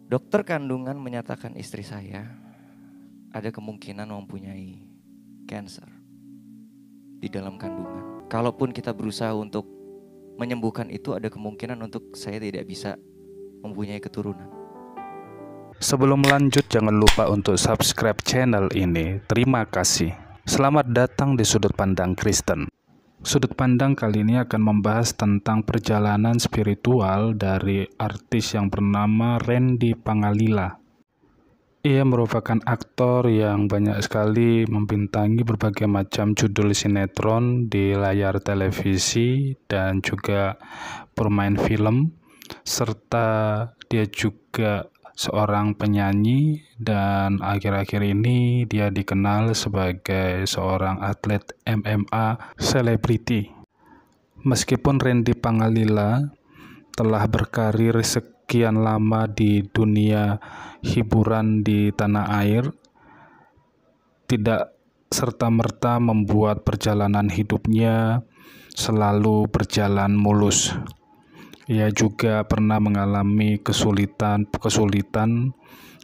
Dokter kandungan menyatakan istri saya ada kemungkinan mempunyai cancer di dalam kandungan. Kalaupun kita berusaha untuk menyembuhkan itu, ada kemungkinan untuk saya tidak bisa mempunyai keturunan. Sebelum lanjut, jangan lupa untuk subscribe channel ini. Terima kasih. Selamat datang di Sudut Pandang Kristen. Sudut pandang kali ini akan membahas tentang perjalanan spiritual dari artis yang bernama Randy Pangalila. Ia merupakan aktor yang banyak sekali membintangi berbagai macam judul sinetron di layar televisi dan juga bermain film, serta dia juga seorang penyanyi, dan akhir-akhir ini dia dikenal sebagai seorang atlet MMA selebriti. Meskipun Randy Pangalila telah berkarir sekian lama di dunia hiburan di tanah air, tidak serta-merta membuat perjalanan hidupnya selalu berjalan mulus. Ia juga pernah mengalami kesulitan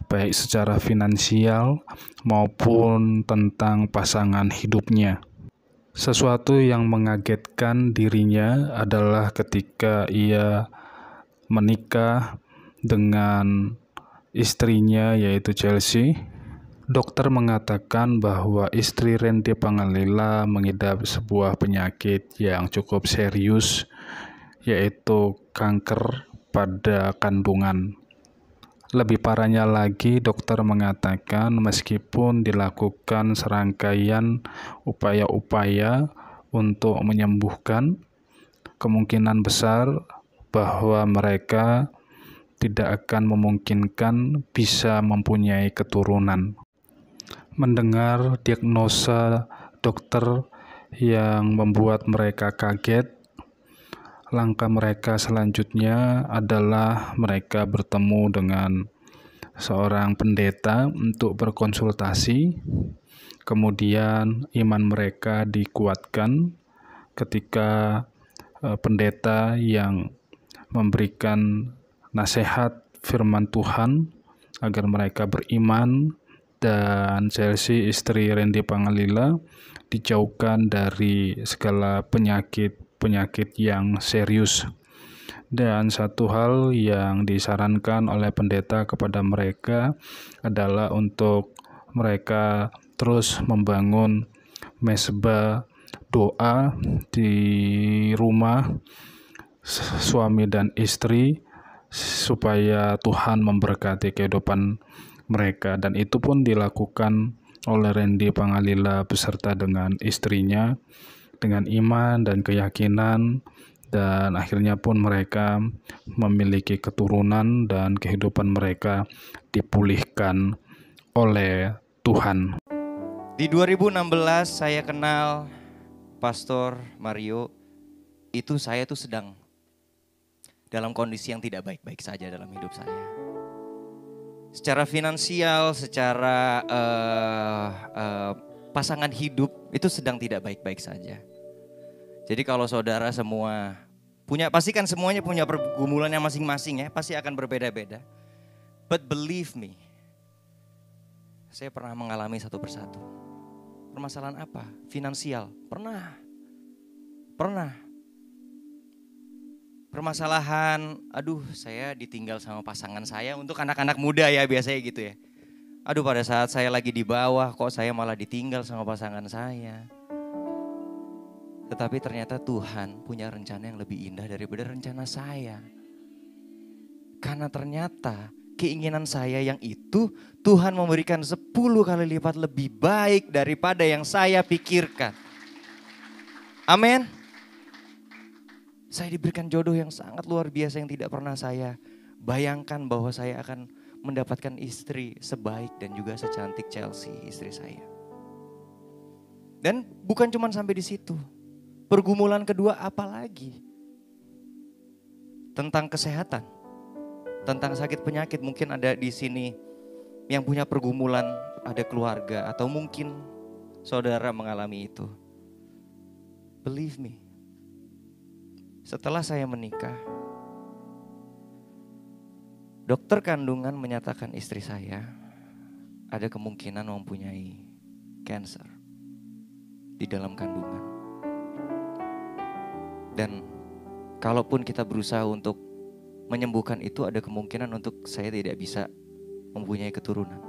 baik secara finansial maupun tentang pasangan hidupnya. Sesuatu yang mengagetkan dirinya adalah ketika ia menikah dengan istrinya, yaitu Chelsea. Dokter mengatakan bahwa istri Randy Pangalila mengidap sebuah penyakit yang cukup serius, yaitu kanker pada kandungan. Lebih parahnya lagi, dokter mengatakan meskipun dilakukan serangkaian upaya-upaya untuk menyembuhkan, kemungkinan besar bahwa mereka tidak akan memungkinkan bisa mempunyai keturunan. Mendengar diagnosa dokter yang membuat mereka kaget, langkah mereka selanjutnya adalah mereka bertemu dengan seorang pendeta untuk berkonsultasi. Kemudian iman mereka dikuatkan ketika pendeta yang memberikan nasihat firman Tuhan agar mereka beriman, dan Chelsea, istri Randy Pangalila, dijauhkan dari segala penyakit yang serius. Dan satu hal yang disarankan oleh pendeta kepada mereka adalah untuk mereka terus membangun mezbah doa di rumah suami dan istri supaya Tuhan memberkati kehidupan mereka. Dan itu pun dilakukan oleh Randy Pangalila beserta dengan istrinya dengan iman dan keyakinan, dan akhirnya pun mereka memiliki keturunan dan kehidupan mereka dipulihkan oleh Tuhan. Di 2016 saya kenal Pastor Mario. Itu saya tuh sedang dalam kondisi yang tidak baik-baik saja dalam hidup saya. Secara finansial, secara pasangan hidup itu sedang tidak baik-baik saja. Jadi kalau saudara semua pasti kan semuanya punya pergumulannya masing-masing ya, pasti akan berbeda-beda. But believe me, saya pernah mengalami satu persatu. Permasalahan apa? Finansial, pernah. Permasalahan, saya ditinggal sama pasangan saya, untuk anak-anak muda ya biasanya gitu ya. Pada saat saya lagi di bawah, kok saya malah ditinggal sama pasangan saya. Tetapi ternyata Tuhan punya rencana yang lebih indah daripada rencana saya. Karena ternyata keinginan saya yang itu, Tuhan memberikan 10 kali lipat lebih baik daripada yang saya pikirkan. Amin. Saya diberikan jodoh yang sangat luar biasa yang tidak pernah saya bayangkan bahwa saya akan mendapatkan istri sebaik dan juga secantik Chelsea, istri saya. Dan bukan cuma sampai di situ. Pergumulan kedua apa lagi? Tentang kesehatan, tentang sakit penyakit. Mungkin ada di sini yang punya pergumulan, ada keluarga, atau mungkin saudara mengalami itu. Believe me, setelah saya menikah, Dokter kandungan menyatakan istri saya ada kemungkinan mempunyai cancer di dalam kandungan. Dan kalaupun kita berusaha untuk menyembuhkan itu, ada kemungkinan untuk saya tidak bisa mempunyai keturunan.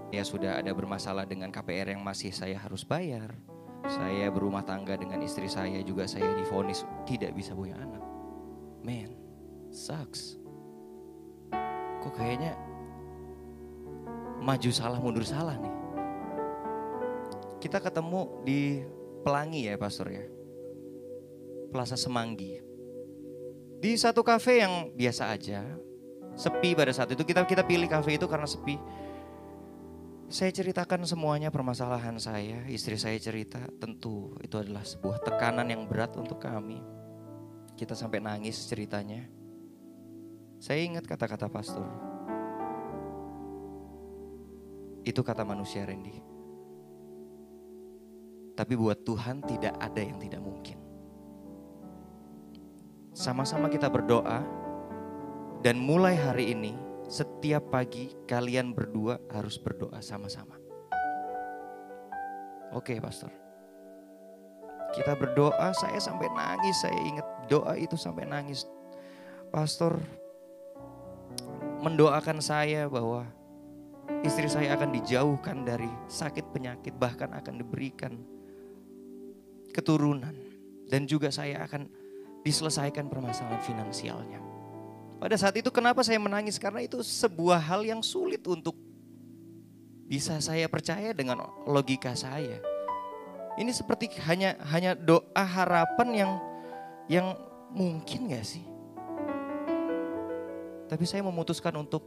Ya sudah ada bermasalah dengan KPR yang masih saya harus bayar. Saya berumah tangga dengan istri saya juga, saya divonis tidak bisa punya anak. Man, sucks. Kok kayaknya maju salah mundur salah nih. Kita ketemu di Pelangi ya Pastor ya, Plaza Semanggi. Di satu kafe yang biasa aja, sepi pada saat itu. Kita pilih kafe itu karena sepi. Saya ceritakan semuanya permasalahan saya, istri saya cerita. Tentu itu adalah sebuah tekanan yang berat untuk kami. Kita sampai nangis ceritanya. Saya ingat kata-kata pastor. Itu kata manusia, Randy. Tapi buat Tuhan tidak ada yang tidak mungkin. Sama-sama kita berdoa. Dan mulai hari ini, setiap pagi kalian berdua harus berdoa sama-sama. Oke, pastor. Kita berdoa, saya sampai nangis. Saya ingat doa itu sampai nangis. Pastor mendoakan saya bahwa istri saya akan dijauhkan dari sakit penyakit, bahkan akan diberikan keturunan. Dan juga saya akan diselesaikan permasalahan finansialnya. Pada saat itu kenapa saya menangis? Karena itu sebuah hal yang sulit untuk bisa saya percaya dengan logika saya. Ini seperti hanya doa harapan yang mungkin gak sih? Tapi saya memutuskan untuk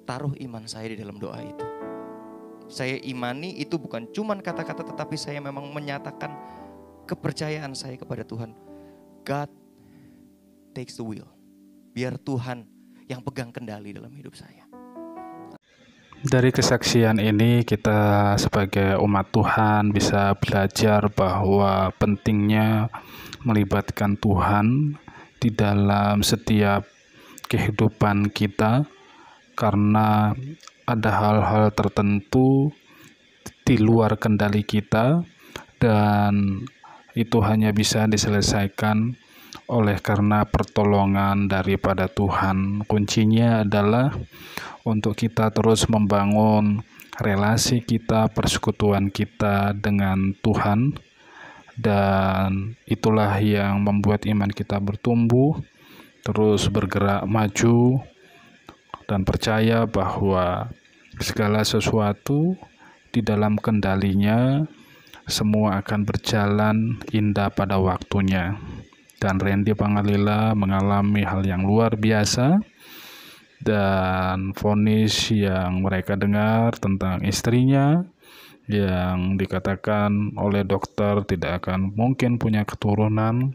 taruh iman saya di dalam doa itu. Saya imani itu bukan cuman kata-kata, tetapi saya memang menyatakan kepercayaan saya kepada Tuhan. God takes the wheel. Biar Tuhan yang pegang kendali dalam hidup saya. Dari kesaksian ini kita sebagai umat Tuhan bisa belajar bahwa pentingnya melibatkan Tuhan di dalam setiap kehidupan kita, karena ada hal-hal tertentu di luar kendali kita dan itu hanya bisa diselesaikan oleh karena pertolongan daripada Tuhan. Kuncinya adalah untuk kita terus membangun relasi kita, persekutuan kita dengan Tuhan, dan itulah yang membuat iman kita bertumbuh, terus bergerak maju, dan percaya bahwa segala sesuatu di dalam kendalinya semua akan berjalan indah pada waktunya. Dan Randy Pangalila mengalami hal yang luar biasa, dan vonis yang mereka dengar tentang istrinya yang dikatakan oleh dokter tidak akan mungkin punya keturunan,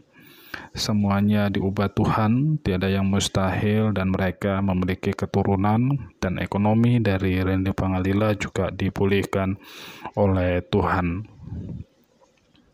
semuanya diubah Tuhan, tiada yang mustahil, dan mereka memiliki keturunan, dan ekonomi dari Randy Pangalila juga dipulihkan oleh Tuhan.